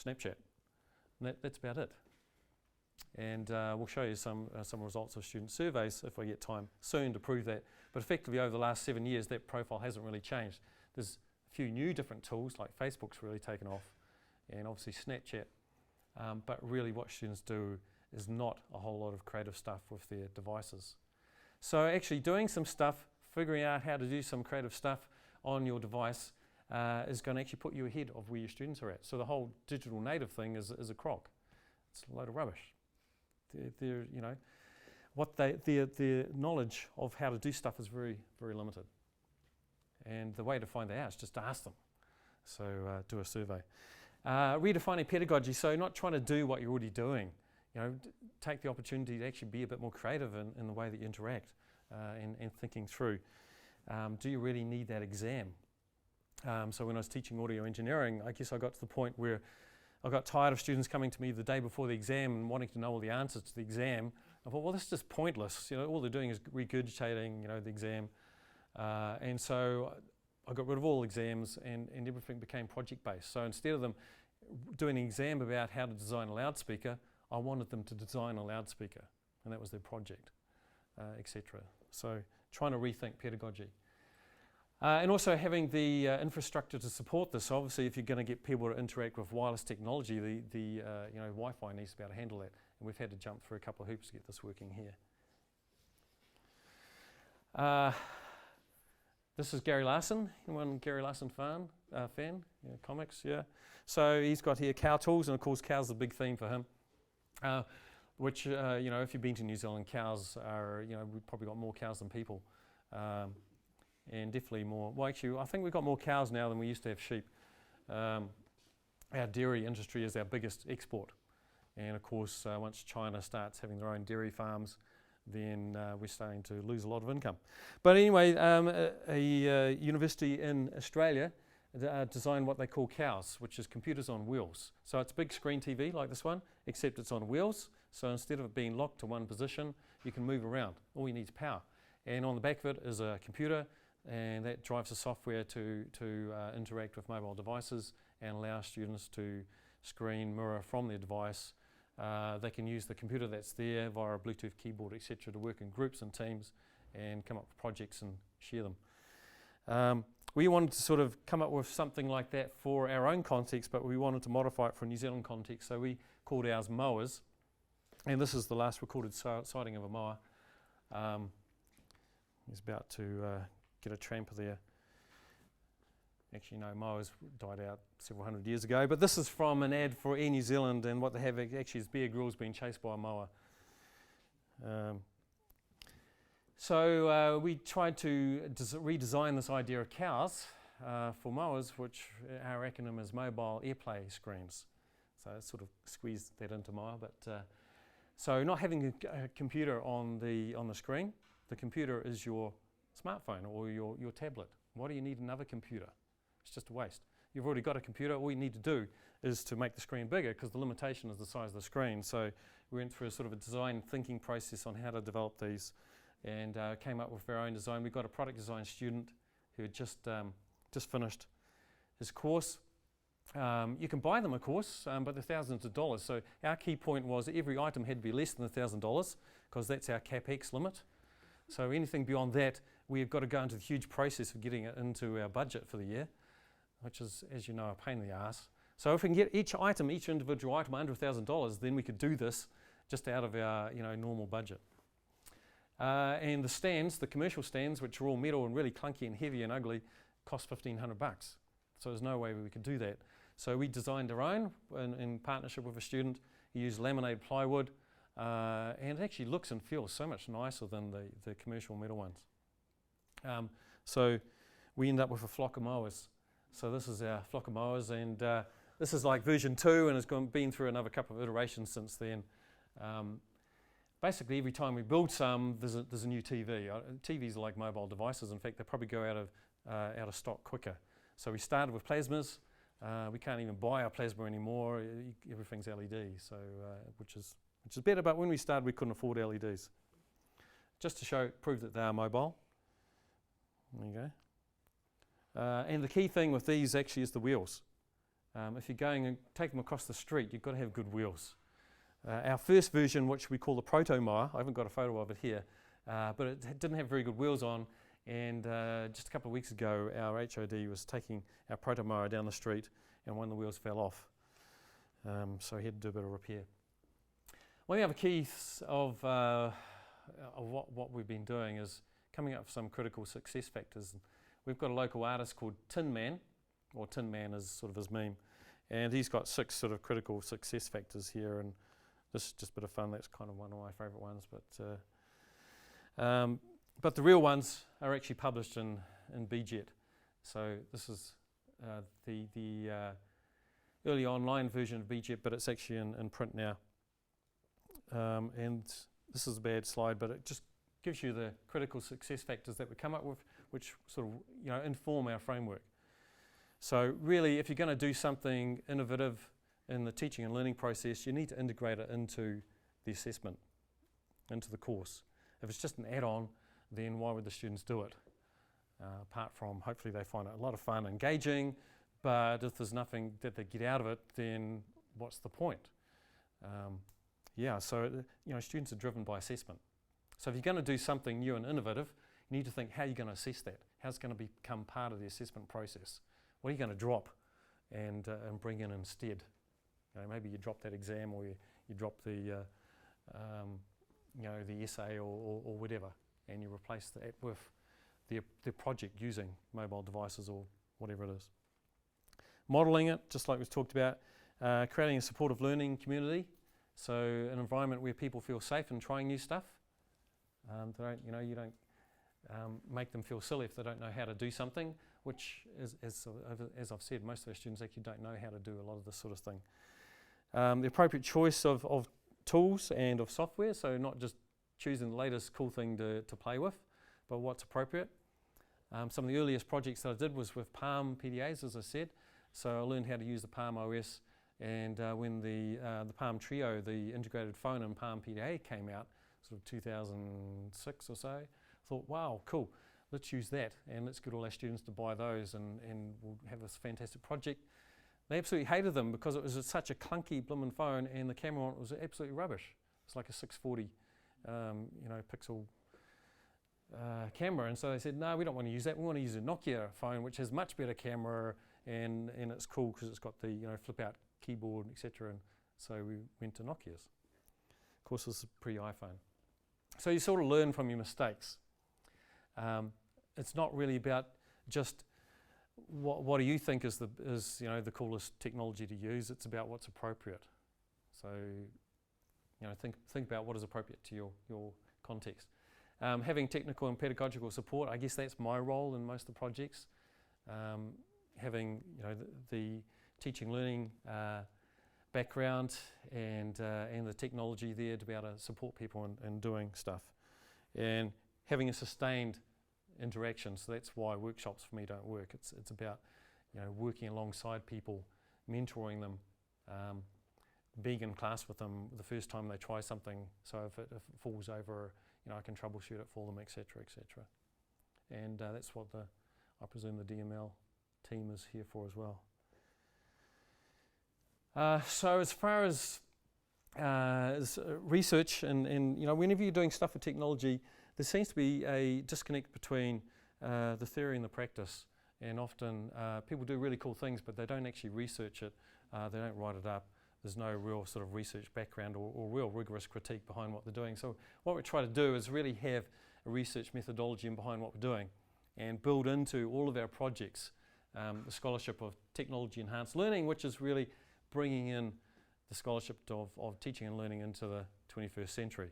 Snapchat. And that's about it. And we'll show you some results of student surveys if I get time soon to prove that. But effectively, over the last 7 years, that profile hasn't really changed. There's a few new different tools, like Facebook's really taken off, and obviously Snapchat. But really what students do is not a whole lot of creative stuff with their devices. So actually doing some stuff, figuring out how to do some creative stuff on your device is going to actually put you ahead of where your students are at. So the whole digital native thing is a crock. It's a load of rubbish. Their knowledge of how to do stuff is very, very limited. And the way to find that out is just to ask them. So do a survey. Redefining pedagogy, so not trying to do what you're already doing. Take the opportunity to actually be a bit more creative in the way that you interact and thinking through. Do you really need that exam? So when I was teaching audio engineering, I guess I got to the point where I got tired of students coming to me the day before the exam and wanting to know all the answers to the exam. I thought, well, this is just pointless. All they're doing is regurgitating, the exam. And so I got rid of all exams and everything became project-based. So instead of them doing an exam about how to design a loudspeaker, I wanted them to design a loudspeaker. And that was their project, etc. So trying to rethink pedagogy. And also having the infrastructure to support this. So obviously, if you're going to get people to interact with wireless technology, the Wi-Fi needs to be able to handle that. And we've had to jump through a couple of hoops to get this working here. This is Gary Larson. Anyone Gary Larson fan? Comics, yeah. So he's got here cow tools, and of course, cows are a big theme for him. Which if you've been to New Zealand, cows are we've probably got more cows than people. And definitely more. Well, actually, I think we've got more cows now than we used to have sheep. Our dairy industry is our biggest export. And of course, once China starts having their own dairy farms, then we're starting to lose a lot of income. But anyway, a university in Australia designed what they call cows, which is computers on wheels. So it's big screen TV like this one, except it's on wheels. So instead of it being locked to one position, you can move around. All you need is power. And on the back of it is a computer, and that drives the software to interact with mobile devices and allow students to screen mirror from their device. They can use the computer that's there via a Bluetooth keyboard, etc., to work in groups and teams and come up with projects and share them. We wanted to sort of come up with something like that for our own context, but we wanted to modify it for a New Zealand context, so we called ours mowers. And this is the last recorded sighting of a mower. He's about to get a tramper there. Actually, no, mowers died out several hundred years ago, but this is from an ad for Air New Zealand, and what they have actually is Bear Grylls being chased by a mower. So we tried to redesign this idea of cows for mowers, which our acronym is Mobile AirPlay Screens. So I sort of squeezed that into mower, but so not having a computer on the screen. The computer is your smartphone or your tablet. Why do you need another computer? It's just a waste. You've already got a computer. All you need to do is to make the screen bigger, because the limitation is the size of the screen. So we went through a sort of a design thinking process on how to develop these, and came up with our own design. We've got a product design student who had just finished his course. You can buy them, of course, but they're thousands of dollars. So our key point was every item had to be less than $1,000, because that's our CapEx limit. So anything beyond that, we've got to go into the huge process of getting it into our budget for the year, which is, as you know, a pain in the ass. So if we can get each individual item under $1,000, then we could do this just out of our normal budget. And the stands, the commercial stands, which are all metal and really clunky and heavy and ugly, cost $1,500. So there's no way we could do that. So we designed our own in partnership with a student. He used laminated plywood, and it actually looks and feels so much nicer than the commercial metal ones. So we end up with a flock of mowers. So this is our flock of mowers, and this is like version 2, and it's been through another couple of iterations since then. Basically, every time we build some, there's a new TV. TVs are like mobile devices. In fact, they probably go out of stock quicker. So we started with plasmas, We can't even buy our plasma anymore. Everything's LED, so which is better. But when we started, we couldn't afford LEDs. Just to prove that they are mobile. There you go. And the key thing with these actually is the wheels. If you're going and take them across the street, you've got to have good wheels. Our first version, which we call the Proto Mower, I haven't got a photo of it here, but it didn't have very good wheels on. And just a couple of weeks ago, our HOD was taking our Proto Mower down the street, and one of the wheels fell off. So he had to do a bit of repair. One of the other keys of what we've been doing is coming up with some critical success factors. We've got a local artist called Tin Man, or Tin Man is sort of his meme, and he's got 6 sort of critical success factors here, and this is just a bit of fun. That's kind of one of my favourite ones, but the real ones are actually published in BJet. So this is the early online version of BJet, but it's actually in print now. And this is a bad slide, but it just gives you the critical success factors that we come up with, which sort of inform our framework. So really, if you're going to do something innovative in the teaching and learning process, you need to integrate it into the assessment, into the course. If it's just an add-on, then why would the students do it? Apart from hopefully they find it a lot of fun, engaging, but if there's nothing that they get out of it, then what's the point? So students are driven by assessment. So if you're going to do something new and innovative, you need to think, how are you going to assess that? How's it going to become part of the assessment process? What are you going to drop and bring in instead? Maybe you drop that exam, or you drop the essay or whatever, and you replace that with the project using mobile devices or whatever it is. Modelling it, just like we've talked about, creating a supportive learning community, so an environment where people feel safe in trying new stuff. You don't make them feel silly if they don't know how to do something, which is, as I've said, most of our students actually don't know how to do a lot of this sort of thing. The appropriate choice of tools and of software, so not just choosing the latest cool thing to play with, but what's appropriate. Some of the earliest projects that I did was with Palm PDAs, as I said. So I learned how to use the Palm OS, and when the Palm Trio, the integrated phone in Palm PDA came out, sort of 2006 or so, I thought, wow, cool, let's use that, and let's get all our students to buy those, and we'll have this fantastic project. They absolutely hated them because it was such a clunky blimmin' phone, and the camera on it was absolutely rubbish. It's like a 640 pixel camera, and so they said, no, we don't want to use that. We want to use a Nokia phone, which has much better camera, and it's cool because it's got the flip out keyboard, etc. And so we went to Nokia's. Of course, this is pre-iPhone. So you sort of learn from your mistakes. It's not really about just what do you think is the coolest technology to use. It's about what's appropriate. So think about what is appropriate to your context. Having technical and pedagogical support, I guess that's my role in most of the projects. Having the teaching learning background and the technology there to be able to support people in doing stuff, and having a sustained interaction. So that's why workshops for me don't work. It's about working alongside people, mentoring them, being in class with them the first time they try something. So if it falls over, I can troubleshoot it for them, etc., etc. And that's what I presume the DML team is here for as well. So as far as research and whenever you're doing stuff with technology, there seems to be a disconnect between the theory and the practice, and often people do really cool things, but they don't actually research it. They don't write it up. There's no real sort of research background or real rigorous critique behind what they're doing. So what we try to do is really have a research methodology behind what we're doing, and build into all of our projects the scholarship of technology enhanced learning, which is really bringing in the scholarship of teaching and learning into the 21st century.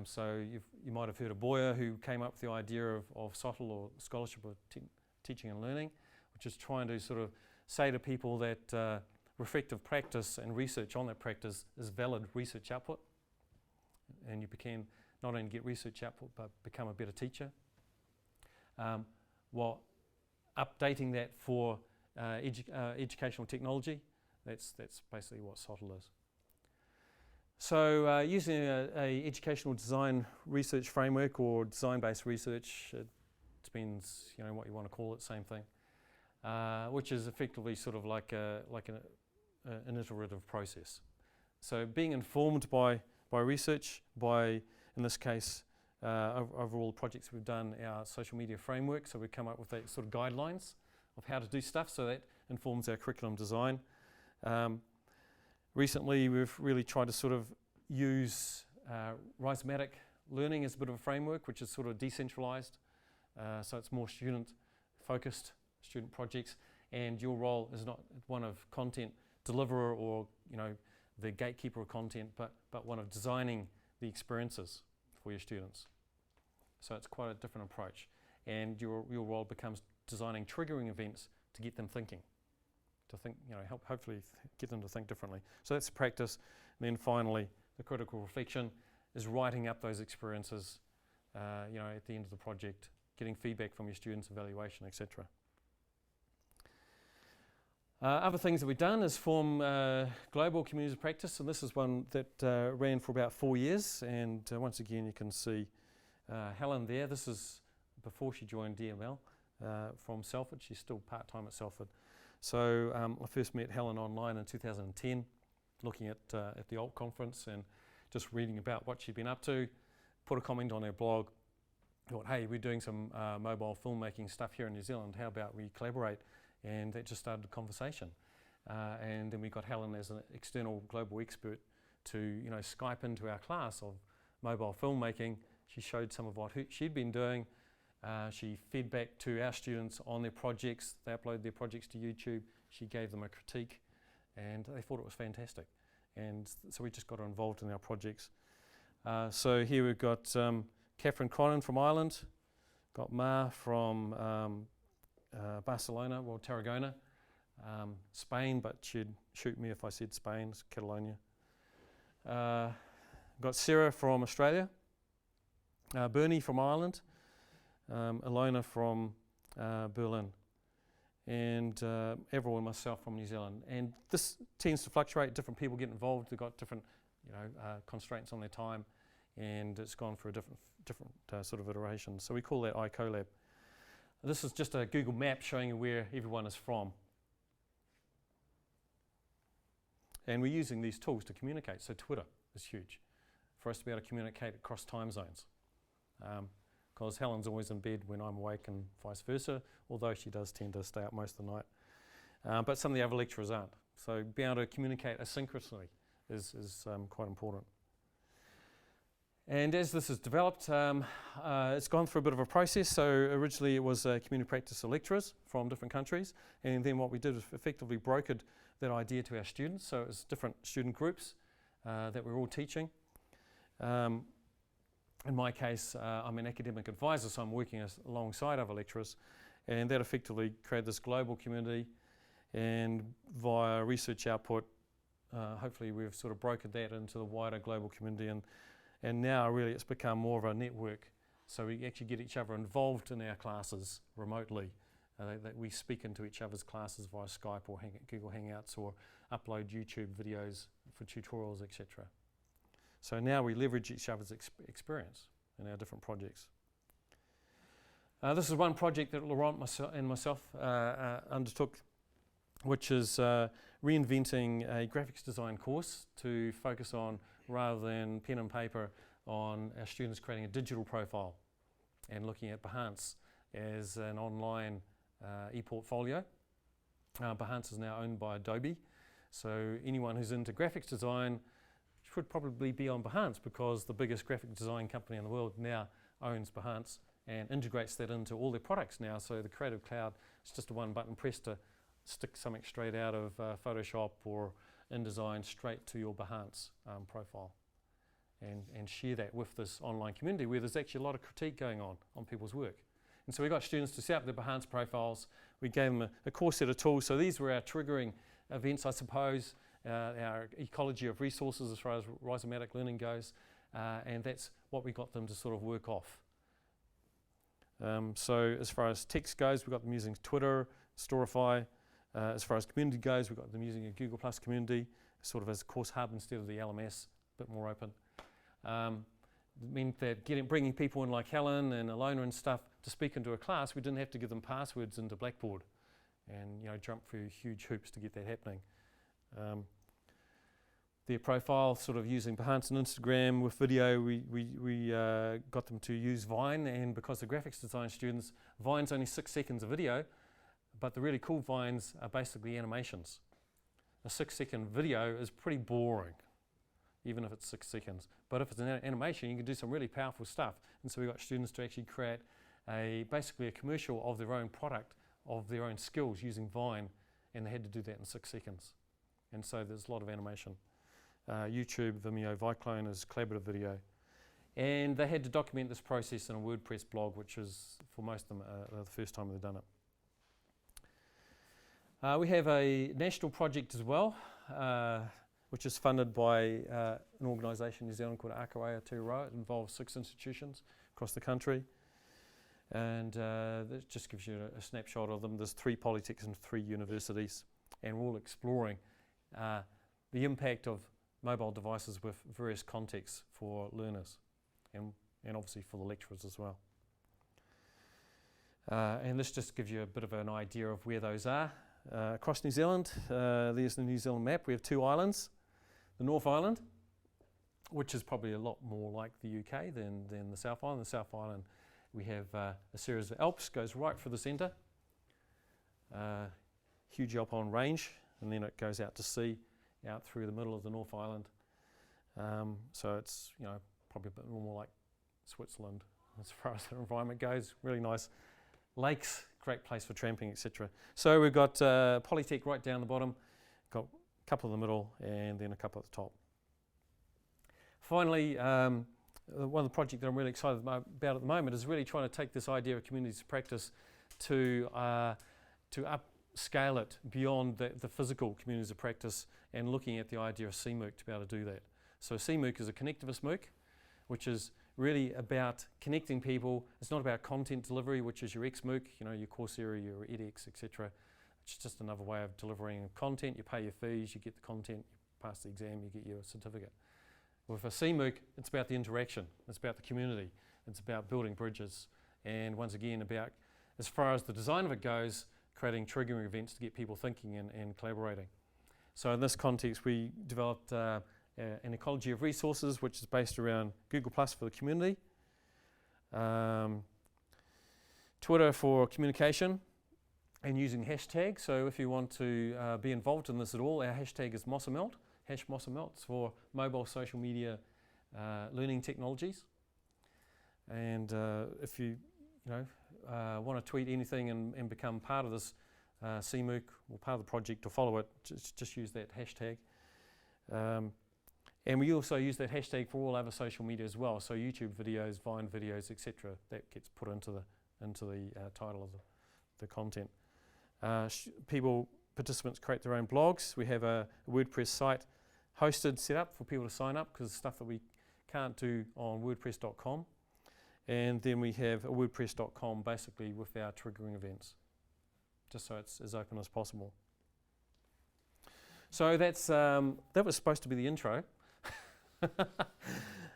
So you might have heard of Boyer, who came up with the idea of SOTL, or Scholarship of Teaching and Learning, which is trying to sort of say to people that reflective practice and research on that practice is valid research output, and you can not only get research output but become a better teacher, while updating that for educational technology. That's basically what SOTL is. So using a educational design research framework or design-based research, it depends, what you want to call it, same thing, which is effectively sort of like an iterative process. So being informed by research, by, in this case, overall projects we've done, our social media framework, so we've come up with that sort of guidelines of how to do stuff, so that informs our curriculum design. Recently, we've really tried to sort of use rhizomatic learning as a bit of a framework, which is sort of decentralized, so it's more student-focused, student projects, and your role is not one of content deliverer or the gatekeeper of content, but one of designing the experiences for your students. So it's quite a different approach, and your role becomes designing triggering events to get them thinking, to think, hopefully get them to think differently. So that's the practice. And then finally, the critical reflection is writing up those experiences, at the end of the project, getting feedback from your students, evaluation, etc. Other things that we've done is form global communities of practice, and this is one that ran for about 4 years. And once again, you can see Helen there. This is before she joined DML from Salford. She's still part-time at Salford. So I first met Helen online in 2010, looking at the ALT conference and just reading about what she'd been up to. Put a comment on her blog. Thought, hey, we're doing some mobile filmmaking stuff here in New Zealand. How about we collaborate? And that just started a conversation. And then we got Helen as an external global expert to Skype into our class of mobile filmmaking. She showed some of what she'd been doing. She fed back to our students on their projects. They uploaded their projects to YouTube. She gave them a critique, and they thought it was fantastic. And so we just got her involved in our projects. So here we've got Catherine Cronin from Ireland, got Ma from Barcelona, well, Tarragona, Spain, but she'd shoot me if I said Spain, it's Catalonia. Got Sarah from Australia, Bernie from Ireland, Ilona from Berlin, and Avril and myself from New Zealand. And this tends to fluctuate. Different people get involved. They've got different, constraints on their time, and it's gone for a different sort of iteration. So we call that iCollab. This is just a Google map showing you where everyone is from. And we're using these tools to communicate. So Twitter is huge for us to be able to communicate across time zones. Because Helen's always in bed when I'm awake and vice versa, although she does tend to stay up most of the night. But some of the other lecturers aren't. So being able to communicate asynchronously is quite important. And as this has developed, it's gone through a bit of a process. So originally it was community practice of lecturers from different countries. And then what we did was effectively brokered that idea to our students. So it was different student groups that we're all teaching. In my case, I'm an academic advisor, so I'm working alongside other lecturers. And that effectively created this global community. And via research output, hopefully we've sort of brokered that into the wider global community. And now really it's become more of a network. So we actually get each other involved in our classes remotely. That we speak into each other's classes via Skype or Google Hangouts or upload YouTube videos for tutorials, etc. So now we leverage each other's experience in our different projects. This is one project that Laurent and myself undertook, which is reinventing a graphics design course to focus on, rather than pen and paper, on our students creating a digital profile and looking at Behance as an online e-portfolio. Behance is now owned by Adobe, so anyone who's into graphics design should probably be on Behance, because the biggest graphic design company in the world now owns Behance and integrates that into all their products now. So the Creative Cloud is just a one button press to stick something straight out of Photoshop or InDesign straight to your Behance profile and share that with this online community where there's actually a lot of critique going on people's work. And so we got students to set up their Behance profiles. We gave them a core set of tools. So these were our triggering events, I suppose, our ecology of resources as far as rhizomatic learning goes, and that's what we got them to sort of work off. So as far as text goes, we got them using Twitter, Storify, As far as community goes, we've got them using a Google Plus community, sort of as a course hub instead of the LMS, a bit more open. It meant that bringing people in like Helen and Alona and stuff to speak into a class, we didn't have to give them passwords into Blackboard and jump through huge hoops to get that happening. Their profile, sort of using Behance and Instagram with video, we got them to use Vine, and because the graphics design students, Vine's only 6 seconds of video, but the really cool Vines are basically animations. A 6-second video is pretty boring, even if it's 6 seconds. But if it's an animation, you can do some really powerful stuff. And so we got students to actually create basically a commercial of their own product, of their own skills using Vine, and they had to do that in 6 seconds. And so there's a lot of animation. YouTube, Vimeo, Viclone is collaborative video. And they had to document this process in a WordPress blog, which is, for most of them, the first time they've done it. We have a national project as well, which is funded by an organisation in New Zealand called Akaroa Aotearoa. It involves 6 institutions across the country. And that just gives you a snapshot of them. There's 3 polytechs and 3 universities, and we're all exploring the impact of mobile devices with various contexts for learners and obviously for the lecturers as well. And this just gives you a bit of an idea of where those are. Across New Zealand, there's the New Zealand map. We have 2 islands. The North Island, which is probably a lot more like the UK than the South Island. The South Island, we have a series of Alps, goes right for the centre. Huge Alpine range, and then it goes out to sea, out through the middle of the North Island. So it's probably a bit more like Switzerland as far as the environment goes. Really nice lakes, great place for tramping, etc. So we've got Polytech right down the bottom, got a couple in the middle, and then a couple at the top. Finally, one of the projects that I'm really excited about at the moment is really trying to take this idea of communities of practice to upscale it beyond the physical communities of practice, and looking at the idea of CMOOC to be able to do that. So CMOOC is a connectivist MOOC, which is really about connecting people. It's not about content delivery, which is your ex-MOOC, your Coursera, your edX, etc. It's just another way of delivering content. You pay your fees, you get the content, you pass the exam, you get your certificate. With a CMOOC, it's about the interaction, it's about the community, it's about building bridges, and once again about, as far as the design of it goes, creating triggering events to get people thinking and collaborating. So in this context, we developed an ecology of resources, which is based around Google Plus for the community, Twitter for communication, and using hashtags. So if you want to be involved in this at all, our hashtag is #MossaMelt. #MossaMelt for mobile social media learning technologies. And if you want to tweet anything and become part of this CMOOC or part of the project or follow it, just use that hashtag. And we also use that hashtag for all other social media as well. So YouTube videos, Vine videos, etc. That gets put into the title of the content. Participants create their own blogs. We have a WordPress site hosted, set up for people to sign up, because stuff that we can't do on WordPress.com. And then we have a WordPress.com basically with our triggering events, just so it's as open as possible. So that's that was supposed to be the intro,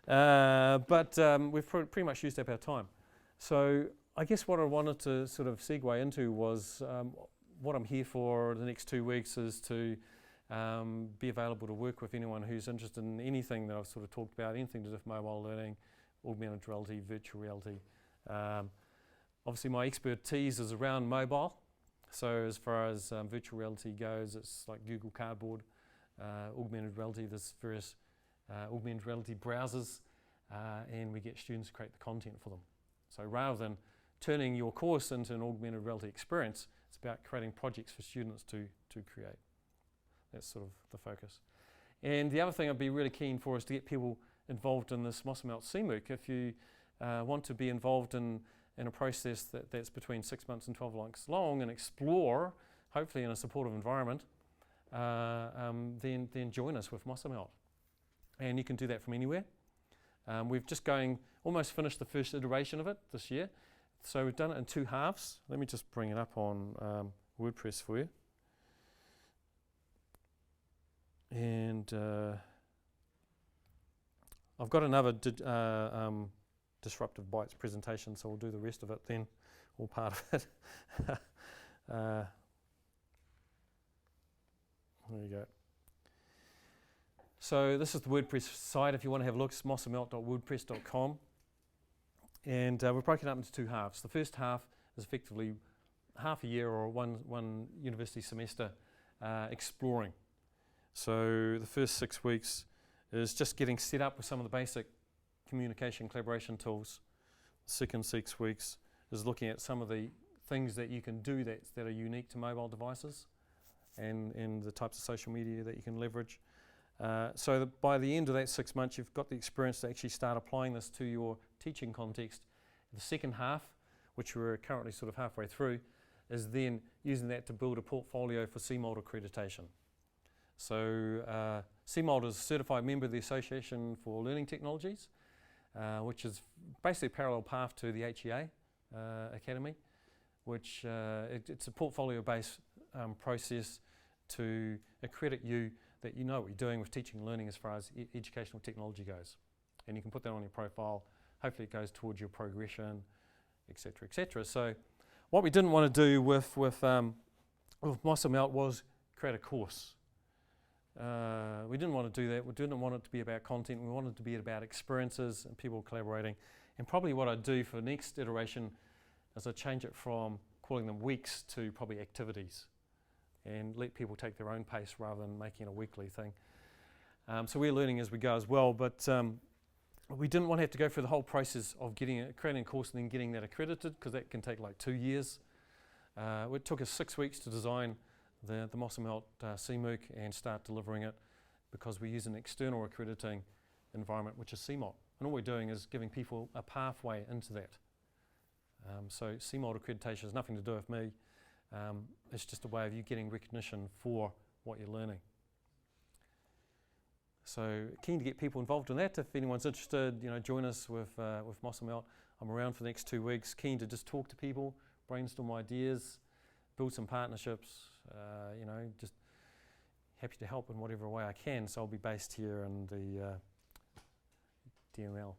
but we've pretty much used up our time. So I guess what I wanted to sort of segue into was what I'm here for the next 2 weeks is to be available to work with anyone who's interested in anything that I've sort of talked about, anything to do with mobile learning, augmented reality, virtual reality. Obviously my expertise is around mobile. So as far as virtual reality goes, it's like Google Cardboard, augmented reality, there's various augmented reality browsers, and we get students to create the content for them. So rather than turning your course into an augmented reality experience, it's about creating projects for students to create. That's sort of the focus. And the other thing I'd be really keen for is to get people involved in this MossaMelt CMOOC. If you want to be involved in a process that's between 6 months and 12 months long and explore, hopefully in a supportive environment, then join us with MossaMelt. And you can do that from anywhere. We've just almost finished the first iteration of it this year. So we've done it in 2 halves. Let me just bring it up on WordPress for you. And I've got another Disruptivebytes presentation, so we'll do the rest of it then, or part of it. There you go. So this is the WordPress site. If you want to have a look, it's mossandmelt.wordpress.com. And we've broken it up into two halves. The first half is effectively half a year or one university semester exploring. So the first 6 weeks is just getting set up with some of the basic communication collaboration tools. The second 6 weeks is looking at some of the things that you can do that are unique to mobile devices and the types of social media that you can leverage. So that by the end of that 6 months, you've got the experience to actually start applying this to your teaching context. The second half, which we're currently sort of halfway through, is then using that to build a portfolio for CMOLD accreditation. So CMOLD is a certified member of the Association for Learning Technologies, which is basically a parallel path to the HEA Academy, which it's a portfolio-based process to accredit you that you know what you're doing with teaching and learning as far as educational technology goes. And you can put that on your profile. Hopefully it goes towards your progression, etc., etc. So what we didn't want to do with Moss and Melt was create a course. We didn't want to do that. We didn't want it to be about content. We wanted it to be about experiences and people collaborating. And probably what I'd do for the next iteration is I'd change it from calling them weeks to probably activities and let people take their own pace rather than making it a weekly thing. So we're learning as we go as well, but we didn't want to have to go through the whole process of creating a course and then getting that accredited, because that can take like 2 years. It took us 6 weeks to design the Moss and Melt CMOOC and start delivering it, because we use an external accrediting environment, which is CMOLD. And all we're doing is giving people a pathway into that. So CMOLD accreditation has nothing to do with me. It's just a way of you getting recognition for what you're learning. So keen to get people involved in that. If anyone's interested, join us with Moss and Melt. I'm around for the next 2 weeks. Keen to just talk to people, brainstorm ideas, build some partnerships. Just happy to help in whatever way I can. So I'll be based here in the DML.